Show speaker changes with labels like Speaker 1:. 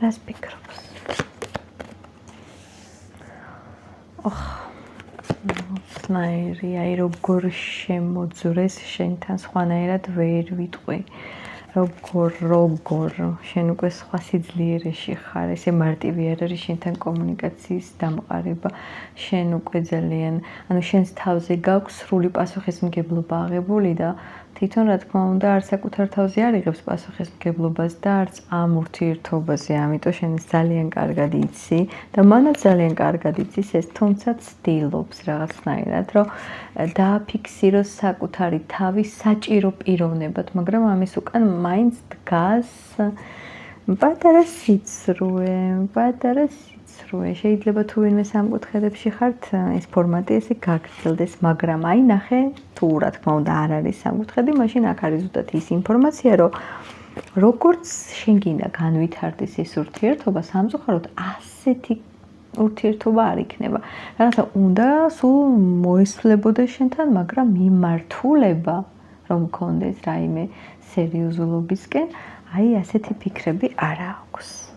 Speaker 1: რას ფიქრობს? აი როგორ შემოძვრეს შენთან სხვანაირად ვერ ვიტყვი. როგორ შენ უკვე სხვა სიძლიერეში ხარ, ესე მარტივი არ არის შენთან კომუნიკაციის დამყარება. შენ უკვე ძალიან, შენს თავზე გაქვს სრული პასუხისმგებლობა აღებული და თვითონ რა თქმა უნდა არ საკუთარ თავზე არ იღებს პასუხისმგებლობას და არც ამ ურთიერთობაზე, ამიტომ შენ ძალიან კარგად იცი და მანაც ძალიან კარგად იცის ეს, თუმცა ცდილობს რაღაცნაირად, რომ დააფიქსიროს საკუთარი თავი საჭირო პიროვნებად, მაგრამ ამის უკან მაინც დგას პატარა სიცრუე. შეიძლება თუ ვინმე სამკუთხედებში ხართ, ეს ფორმატი ესე გაგრძელდეს, მაგრამ აი ნახე, თუ რა თქმა უნდა არ არის სამკუთხედი, მაშინ აქ არის ზუსტად ის ინფორმაცია, რომ როგორც შენ გინდა განვითარდეს ეს ურთიერთობა, სამწუხაროდ ასეთი ურთიერთობა არ იქნება. რაღაცა უნდა სულ მოესწლებოდეს შენთან, მაგრამ მიმართულება რომ გქონდეს რაიმე სერიოზულობისკენ, აი ასეთი ფიქრები არ აქვს.